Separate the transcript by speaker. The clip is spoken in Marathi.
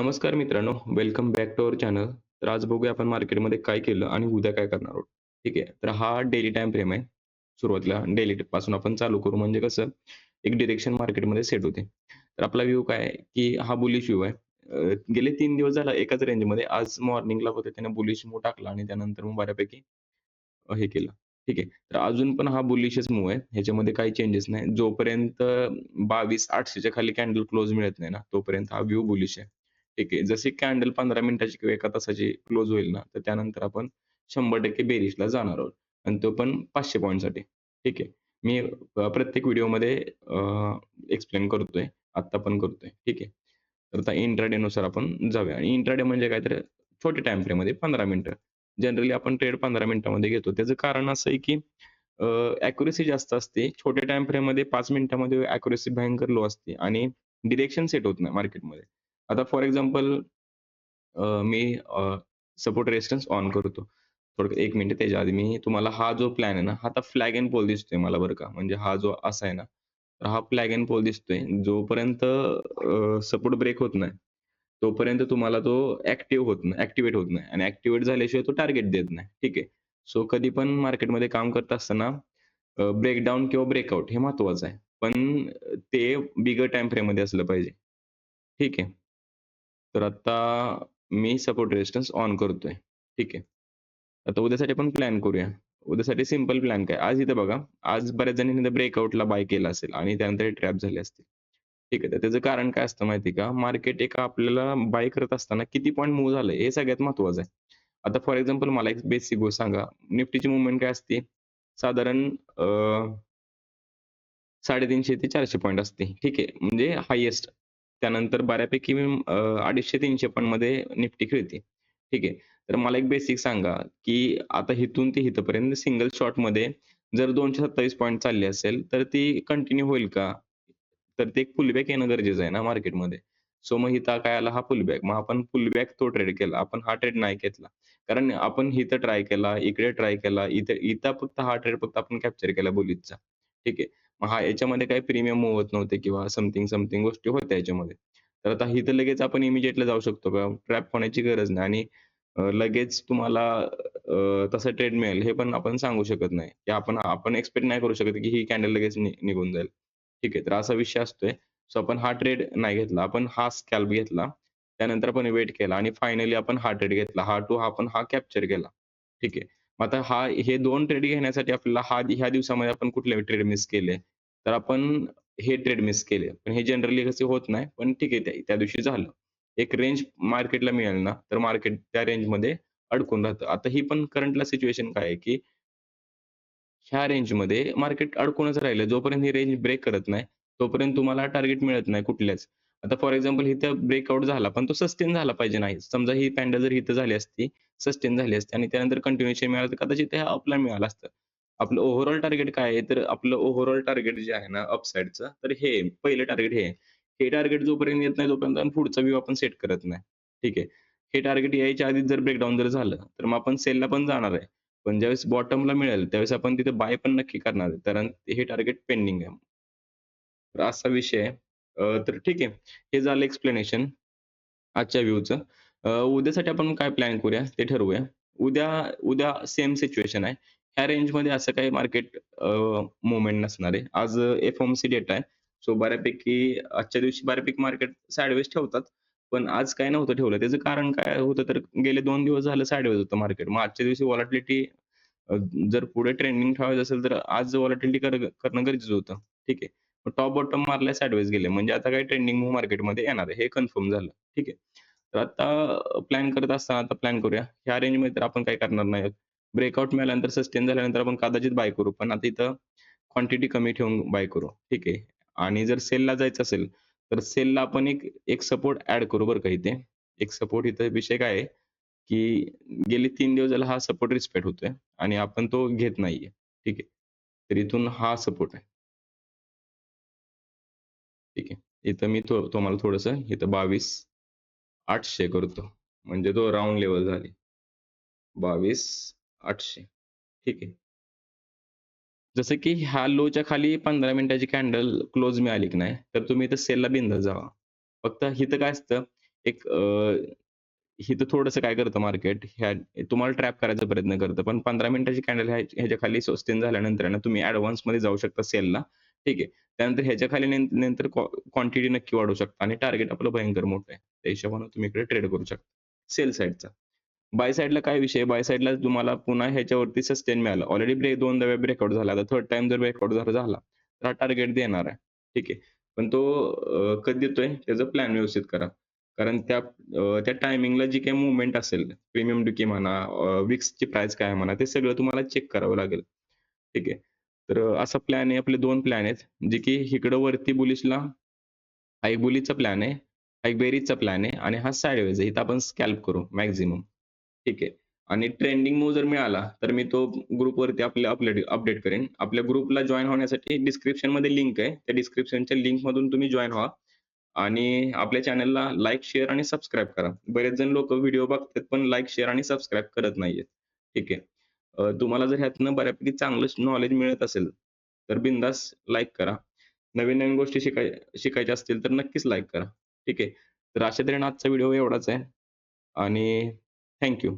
Speaker 1: नमस्कार मित्रांनो, welcome back to our channel. तर आज बघूया आपण मार्केटमध्ये काय केलं आणि उद्या काय करणार आहोत. ठीक आहे. तर हा डेली टाईम फ्रेम आहे. सुरुवातीला डेली पासून आपण चालू करू म्हणजे कसं एक डायरेक्शन मार्केटमध्ये सेट होते. तर आपला व्ह्यू काय आहे, की हा बुलिश व्ह्यू आहे. गेले 3 दिवस झाला एकाच रेंजमध्ये. आज मॉर्निंगला होते त्याने बुलिश मूव्ह टाकला आणि त्यानंतर मग बऱ्यापैकी हे केलं. ठीक आहे. तर अजून पण हा बुलिशच मूव्ह आहे. ह्याच्यामध्ये काही चेंजेस नाही. जोपर्यंत 22,800 च्या खाली कॅन्डल क्लोज मिळत नाही ना, तोपर्यंत हा व्ह्यू बुलिश आहे. ठीक आहे. जशी कॅन्डल 15 मिनिटाची किंवा 1 तासाची क्लोज होईल ना, तर त्यानंतर आपण 100% बेरिशला जाणार आहोत आणि तो पण 500 पॉइंटसाठी. ठीक आहे. मी प्रत्येक व्हिडिओमध्ये एक्सप्लेन करतोय. आत्ता पण करतोय. ठीक आहे. तर आता इंट्राडेनुसार आपण जाऊया आणि इंट्राडे म्हणजे काय तर छोट्या टाईम फ्रेममध्ये 15 मिनिटं. जनरली आपण ट्रेड 15 मिनिटामध्ये घेतो. त्याचं कारण असं आहे, की जास्त असते. छोट्या टाईम फ्रेममध्ये 5 मिनिटामध्ये ॲक्युरसी भयंकर लो असते आणि डिरेक्शन सेट होत नाही मार्केटमध्ये. आता for example me support resistance on करतो. थोडं 1 मिनिट त्याच्या आधी मी तुम्हाला हा जो प्लॅन आहे ना, हा आता फ्लॅग एंड पोल दिसतोय मला बरं का. म्हणजे हा जो असा आहे ना, तर हा फ्लॅग एंड पोल दिसतोय. जोपर्यंत सपोर्ट ब्रेक होत नाही, तोपर्यंत तुम्हाला तो ॲक्टिव्हेट होत नाही आणि ॲक्टिव्हेट झाल्याशिवाय तो टार्गेट देत नाही. ठीक आहे. सो कधी पण मार्केटमध्ये काम करत असताना ब्रेकडाउन किंवा ब्रेकआउट हे महत्त्वाचं आहे. पण ते बिगर टाईम फ्रेममध्ये असलं पाहिजे. ठीक आहे. तर आता मी सपोर्ट रेझिस्टन्स ऑन करतोय. ठीक आहे. आता उद्यासाठी आपण प्लॅन करूया. उद्यासाठी सिंपल प्लॅन काय? आज इथं बघा, आज बऱ्याच जणांनी इथं ब्रेकआउटला बाय केलं असेल आणि त्यानंतर ट्रॅप झाले असतील. ठीक आहे. तर त्याचं कारण काय असतं माहिती आहे का? मार्केट एका आपल्याला बाय करत असताना किती पॉइंट मूव्ह झालंय हे सगळ्यात महत्त्वाचं आहे. आता फॉर एक्झाम्पल मला एक बेसिक गोष्ट सांगा. निफ्टीची मूव्हमेंट काय असते? साधारण 350 ते 400 पॉइंट असते. ठीक आहे. म्हणजे हायेस्ट. त्यानंतर बऱ्यापैकी 250-300 पण मध्ये निफ्टी खेळते. ठीक आहे. तर मला एक बेसिक सांगा, की आता इथून ते इथपर्यंत सिंगल शॉटमध्ये जर 227 पॉइंट चालले असेल, तर ती कंटिन्यू होईल का? तर ते एक पुलबॅक येणं गरजेचं आहे ना मार्केटमध्ये. सो मग इथं काय आला हा पुलबॅक. मग आपण पुलबॅक तो ट्रेड केला. आपण हा ट्रेड नाही घेतला. कारण आपण इथं ट्राय केला, इकडे ट्राय केला, इथं इथं फक्त हा ट्रेड फक्त आपण कॅप्चर केला बुलिशचा. ठीक आहे. मग हा याच्यामध्ये काही प्रीमियम मूव्ह होत नव्हते किंवा समथिंग गोष्टी होत्या याच्यामध्ये. तर आता इथं लगेच आपण इमिडिएटली जाऊ शकतो का? ट्रॅप होण्याची गरज नाही आणि लगेच तुम्हाला तसा ट्रेड मिळेल हे पण आपण सांगू शकत नाही, की आपण आपण एक्सपेक्ट नाही करू शकत, की ही कॅन्डल लगेच निघून जाईल. ठीक आहे. तर असा विषय असतोय. सो आपण हा ट्रेड नाही घेतला. आपण हा स्कॅल्प घेतला. त्यानंतर आपण वेट केला आणि फायनली आपण हा ट्रेड घेतला. आपण हा कॅप्चर केला. ठीक आहे. मग आता हे 2 ट्रेड घेण्यासाठी आपल्याला ह्या दिवसामध्ये आपण कुठले ट्रेड मिस केले? तर आपण हे ट्रेड मिस केले. पण हे जनरली कसे होत नाही. पण ठीक आहे, त्या त्या दिवशी झालं. एक रेंज मार्केटला मिळेल ना, तर मार्केट त्या रेंजमध्ये अडकून राहतं. आता ही पण करंटला सिच्युएशन काय आहे, की ह्या रेंजमध्ये मार्केट अडकूनच राहिलं. जोपर्यंत ही रेंज ब्रेक करत नाही, तोपर्यंत तुम्हाला टार्गेट मिळत नाही कुठल्याच. आता फॉर एक्झाम्पल इथं ब्रेकआउट झाला, पण तो सस्टेन झाला पाहिजे नाही. समजा ही कॅन्डल जर इथं झाली असती, सस्टेन झाली असती आणि त्यानंतर कंटिन्यूएशन मिळालं, तर कदाचित हे अपला मिळालं असतं. आपलं ओव्हरऑल टार्गेट काय आहे? तर आपलं ओव्हरऑल टार्गेट जे आहे ना अपसाइडचं, तर हे पहिलं टार्गेट हे आहे. हे टार्गेट जोपर्यंत येत नाही, तोपर्यंत आपण पुढचा व्ह्यू आपण सेट करत नाही. ठीक आहे. हे टार्गेट यायच्या आधीच जर ब्रेकडाउन जर झालं, तर मग आपण सेलला पण जाणार आहे. पण ज्यावेळेस बॉटमला मिळेल, त्यावेळेस आपण तिथे बाय पण नक्की करणार आहे. कारण हे टार्गेट पेंडिंग आहे. तर असा विषय आहे. तर ठीक आहे. हे झालं एक्सप्लेनेशन आजच्या व्ह्यूचं. उद्यासाठी आपण काय प्लॅन करूया ते ठरवूया. उद्या उद्या सेम सिच्युएशन आहे. ह्या रेंजमध्ये असं काही मार्केट मूव्हमेंट नसणार आहे. आज एफ-ओ-एम-सी डेटा आहे. सो बऱ्यापैकी आजच्या दिवशी बऱ्यापैकी मार्केट साइडवेज ठेवतात. पण आज काय नव्हतं ठेवलं. त्याचं कारण काय होतं तर गेले 2 दिवस झालं साइडवेज होतं मार्केट. मग आजच्या दिवशी व्हॉलॅटिलिटी अ, जर पुढे ट्रेंडिंग ठेवायचं असेल, तर आज व्हॉलॅटिलिटी करणं गरजेचं होतं. ठीक आहे. मग टॉप बॉटम मारलाय साइडवेज गेले. म्हणजे आता काही ट्रेंडिंग मूव्ह मार्केटमध्ये येणार आहे. हे कन्फर्म झालं. ठीक आहे. तर आता प्लॅन करत असताना आता प्लॅन करूया. ह्या रेंजमध्ये तर आपण काही करणार नाही आहोत. ब्रेकआउट मिळाल्यानंतर सस्टेन झाल्यानंतर आपण कदाचित बाय करू. पण आता इथं क्वांटिटी कमी ठेवून बाय करू. ठीक आहे. आणि जर सेलला जायचं असेल, तर सेलला आपण एक एक सपोर्ट ॲड करू बरं का इथे. एक सपोर्ट इथं विषय काय आहे, की गेली 3 दिवस झाला हा सपोर्ट रिस्पेक्ट होतोय आणि आपण तो घेत नाहीये. ठीक आहे. तर इथून हा सपोर्ट आहे. ठीक आहे. इथं मी तुम्हाला थोडंसं इथं 22,800 करतो. म्हणजे तो राउंड लेव्हल झाली. 22,800 ठीक आहे. जसं की ह्या लोच्या खाली 15 मिनिटाची कॅन्डल क्लोज मिळाली की नाही, तर तुम्ही इथं सेलला बिंदास जावा. फक्त इथं काय असतं, एक इथं थोडंसं काय करतं मार्केट तुम्हाला ट्रॅप करायचा प्रयत्न करतं. पण 15 मिनिटाची कॅन्डल ह्याच्या खाली सस्टेन झाल्यानंतर आहे ना, तुम्ही ॲडव्हान्समध्ये जाऊ शकता सेलला. ठीक आहे. त्यानंतर ह्याच्या खाली नंतर क्वांटिटी नक्की वाढवू शकता आणि टार्गेट आपलं भयंकर मोठं आहे. त्या हिशोबाने तुम्ही इकडे ट्रेड करू शकता. सेल साइडचा. बाय साइडला काय विषय आहे, बाय साइडला तुम्हाला पुन्हा ह्याच्यावरती सस्टेन मिळालं. ऑलरेडी दोनदा वेळा ब्रेकआउट झाला. आता थर्ड टाईम जर ब्रेकआउट जर झाला, तर हा टार्गेट देणार आहे. ठीक आहे. पण तो कधी देतोय त्याचा प्लॅन व्यवस्थित करा. कारण त्या टायमिंगला जी काही मूव्हमेंट असेल, प्रीमियम डुकी म्हणा, विक्सची प्राईस काय आहे म्हणा, ते सगळं तुम्हाला चेक करावं लागेल. ठीक आहे. तर असा प्लॅन आहे, आपले 2 प्लॅन आहेत, जे की इकडं वरती बुलिशला हा एक बुलिशचा प्लॅन आहे, हा एक बेरीजचा प्लॅन आहे आणि हा साइडवेज आहे. इथं आपण स्कॅल्प करू मॅक्सिमम. ठीक आहे. आणि ट्रेंडिंग मूव्ह जर मिळाला, तर मी तो ग्रुपवरती आपल्या अपडेट करेन. आपल्या ग्रुपला जॉइन होण्यासाठी डिस्क्रिप्शनमध्ये लिंक आहे. त्या डिस्क्रिप्शनच्या लिंकमधून तुम्ही जॉइन व्हा आणि आपल्या चॅनलला लाईक, शेअर आणि सबस्क्राईब करा. बरेच जण लोकं व्हिडिओ बघतात, पण लाईक, शेअर आणि सबस्क्राईब करत नाहीयेत. ठीक आहे. तुम्हाला जर ह्यातनं बऱ्यापैकी चांगलं नॉलेज मिळत असेल, तर बिनधास्त लाईक करा. नवीन-नवीन गोष्टी शिकायच्या असतील, तर नक्कीच लाईक करा. ठीक आहे. तर अशा तऱ्हेने आजचा व्हिडिओ एवढाच आहे आणि थँक यू.